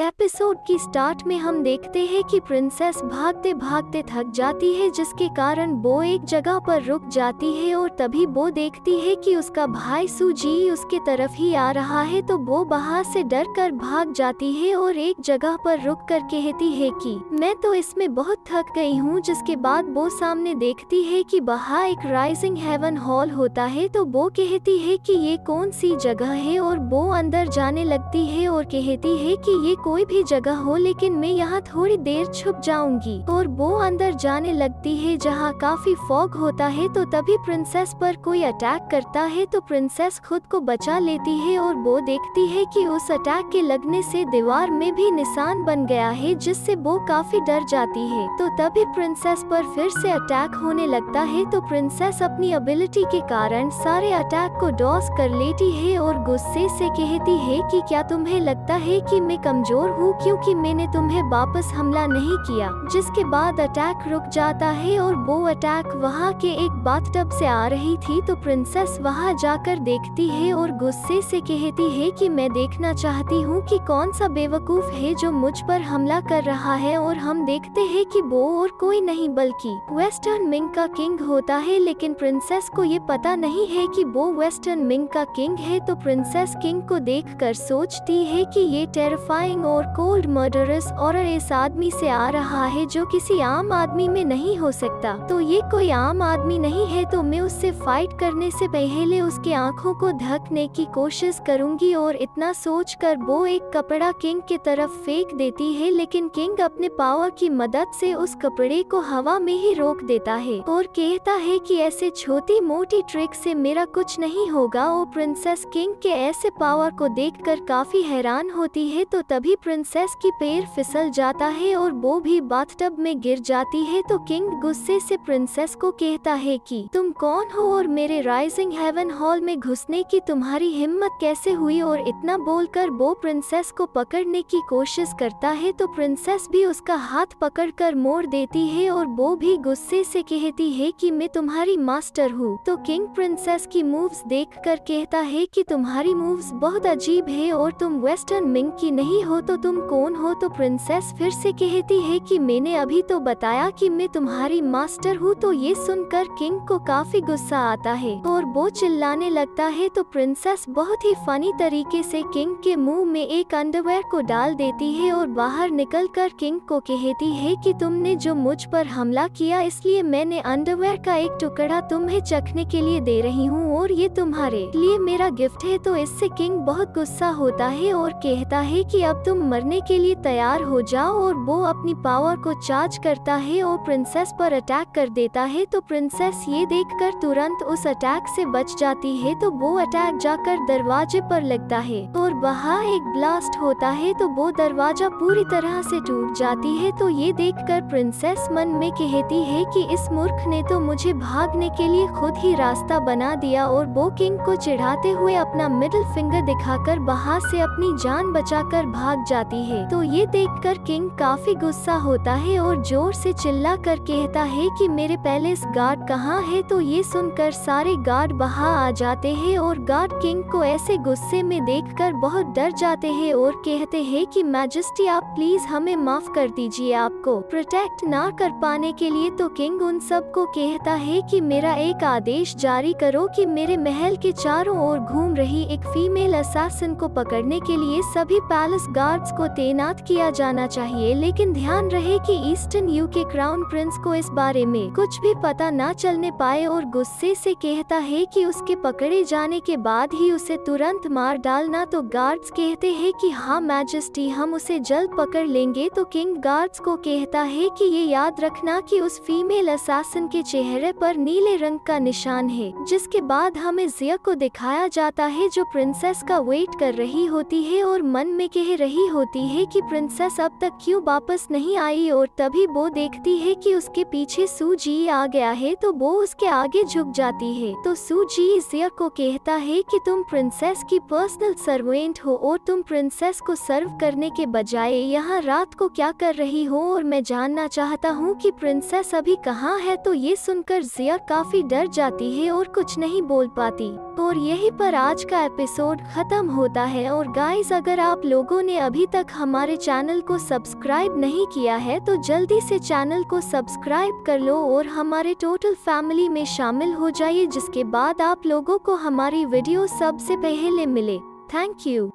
Episode की start में हम देखते हैं कि प्रिंसेस भागते भागते थक जाती है, जिसके कारण वो एक जगह पर रुक जाती है और तभी वो देखती है कि उसका भाई सूजी उसके तरफ ही आ रहा है। तो वो बाहर से डर कर भाग जाती है और एक जगह पर रुक कर कहती है कि मैं तो इसमें बहुत थक गई हूँ। जिसके बाद वो सामने देखती है कि बाहर एक राइजिंग हेवन हॉल होता है। तो वो कहती है कि ये कौन सी जगह है और वो अंदर जाने लगती है और कहती है कि ये कोई भी जगह हो, लेकिन मैं यहाँ थोड़ी देर छुप जाऊंगी। और वो अंदर जाने लगती है जहाँ काफी फॉग होता है। तो तभी प्रिंसेस पर कोई अटैक करता है। तो प्रिंसेस खुद को बचा लेती है और वो देखती है कि उस अटैक के लगने से दीवार में भी निशान बन गया है, जिससे वो काफी डर जाती है। तो तभी प्रिंसेस पर फिर से अटैक होने लगता है। तो प्रिंसेस अपनी एबिलिटी के कारण सारे अटैक को डॉस कर लेती है और गुस्से से कहती है कि क्या तुम्हें लगता है कि मैं कमजोर हूँ क्योंकि मैंने तुम्हें वापस हमला नहीं किया। जिसके बाद अटैक रुक जाता है और वो अटैक वहाँ के एक बाथटब से आ रही थी। तो प्रिंसेस वहाँ जाकर देखती है और गुस्से से कहती है कि मैं देखना चाहती हूँ कि कौन सा बेवकूफ है जो मुझ पर हमला कर रहा है। और हम देखते हैं कि वो और कोई नहीं बल्कि वेस्टर्न मिंग का किंग होता है, लेकिन प्रिंसेस को ये पता नहीं है कि वो वेस्टर्न मिंग का किंग है। तो प्रिंसेस किंग को देखकर सोचती है कि ये टेरिफाइंग और कोल्ड मर्डरस और इस आदमी से आ रहा है जो किसी आम आदमी में नहीं हो सकता। तो ये कोई आम आदमी नहीं है, तो मैं उससे फाइट करने से पहले उसके आंखों को ढकने की कोशिश करूंगी। और इतना सोचकर वो एक कपड़ा किंग की तरफ फेंक देती है, लेकिन किंग अपने पावर की मदद से उस कपड़े को हवा में ही रोक देता है और कहता है कि ऐसे छोटी मोटी ट्रिक से मेरा कुछ नहीं होगा। और प्रिंसेस किंग के ऐसे पावर को देखकर काफी हैरान होती है। तो तभी प्रिंसेस की पैर फिसल जाता है और वो भी बाथटब में गिर जाती है। तो किंग गुस्से से प्रिंसेस को कहता है कि तुम कौन हो और मेरे राइजिंग हेवन हॉल में घुसने की तुम्हारी हिम्मत कैसे हुई। और इतना बोलकर वो प्रिंसेस को पकड़ने की कोशिश करता है। तो प्रिंसेस भी उसका हाथ पकड़कर मोड़ देती है और वो भी गुस्से से कहती है कि मैं तुम्हारी मास्टर हूँ। तो किंग प्रिंसेस की मूव्स देखकर कहता है कि तुम्हारी मूव्स बहुत अजीब है और तुम वेस्टर्न मिंग की नहीं हो, तो तुम कौन हो। तो प्रिंसेस फिर से कहती है कि मैंने अभी तो बताया कि मैं तुम्हारी मास्टर हूँ। तो ये सुनकर किंग को काफी गुस्सा आता है और वो चिल्लाने लगता है। तो प्रिंसेस बहुत ही फनी तरीके से किंग के मुंह में एक अंडरवेयर को डाल देती है और बाहर निकलकर किंग को कहती है कि तुमने जो मुझ पर हमला किया, इसलिए मैंने अंडरवेयर का एक टुकड़ा तुम्हें चखने के लिए दे रही हूँ और ये तुम्हारे लिए मेरा गिफ्ट है। तो इससे किंग बहुत गुस्सा होता है और कहता है कि अब तुम मरने के लिए तैयार हो जाओ। और वो अपनी पावर को चार्ज करता है और प्रिंसेस पर अटैक कर देता है। तो प्रिंसेस ये देखकर तुरंत उस अटैक से बच जाती है। तो वो अटैक जाकर दरवाजे पर लगता है और वहाँ एक ब्लास्ट होता है। तो वो दरवाजा पूरी तरह से टूट जाती है। तो ये देखकर प्रिंसेस मन में कहती है कि इस मूर्ख ने तो मुझे भागने के लिए खुद ही रास्ता बना दिया। और वो किंग को चिढ़ाते हुए अपना मिडिल फिंगर दिखाकर बाहर से अपनी जान बचाकर भाग जाती है। तो ये देखकर किंग काफी गुस्सा होता है और जोर से चिल्ला कर कहता है कि मेरे पैलेस गार्ड कहाँ है। तो ये सुनकर सारे गार्ड बाहर आ जाते हैं और गार्ड किंग को ऐसे गुस्से में देखकर बहुत डर जाते हैं और कहते हैं कि मैजेस्टी आप प्लीज हमें माफ कर दीजिए, आपको प्रोटेक्ट ना कर पाने के लिए। तो किंग उन सबको कहता है कि मेरा एक आदेश जारी करो कि मेरे महल के चारों ओर घूम रही एक फीमेल असैसिन को पकड़ने के लिए सभी पैलेस गार्ड्स को तैनात किया जाना चाहिए। लेकिन ध्यान रहे कि ईस्टर्न यूके क्राउन प्रिंस को इस बारे में कुछ भी पता ना चलने पाए। और गुस्से से कहता है कि उसके पकड़े जाने के बाद ही उसे तुरंत मार डालना। तो गार्ड्स कहते हैं कि हाँ मैजेस्टी, हम उसे जल्द पकड़ लेंगे। तो किंग गार्ड्स को कहता है कि ये याद रखना कि उस फीमेल असैसिन के चेहरे पर नीले रंग का निशान है। जिसके बाद हमें जिया को दिखाया जाता है जो प्रिंसेस का वेट कर रही होती है और मन में कह रही होती है कि प्रिंसेस अब तक क्यों वापस नहीं आई। और तभी वो देखती है कि उसके पीछे सूजी आ गया है। तो वो उसके आगे झुक जाती है। तो सूजी जिया को कहता है कि तुम प्रिंसेस की पर्सनल सर्वेंट हो और तुम प्रिंसेस को सर्व करने के बजाय यहाँ रात को क्या कर रही हो, और मैं जानना चाहता हूँ कि प्रिंसेस अभी कहाँ है। तो ये सुनकर जिया काफी डर जाती है और कुछ नहीं बोल पाती। और यहीं पर आज का एपिसोड खत्म होता है। और गाइस, अगर आप लोगों ने अभी तक हमारे चैनल को सब्सक्राइब नहीं किया है तो जल्दी से चैनल को सब्सक्राइब कर लो और हमारे टोटल फैमिली में शामिल हो जाइए, जिसके बाद आप लोगों को हमारी वीडियो सबसे पहले मिले। Thank you.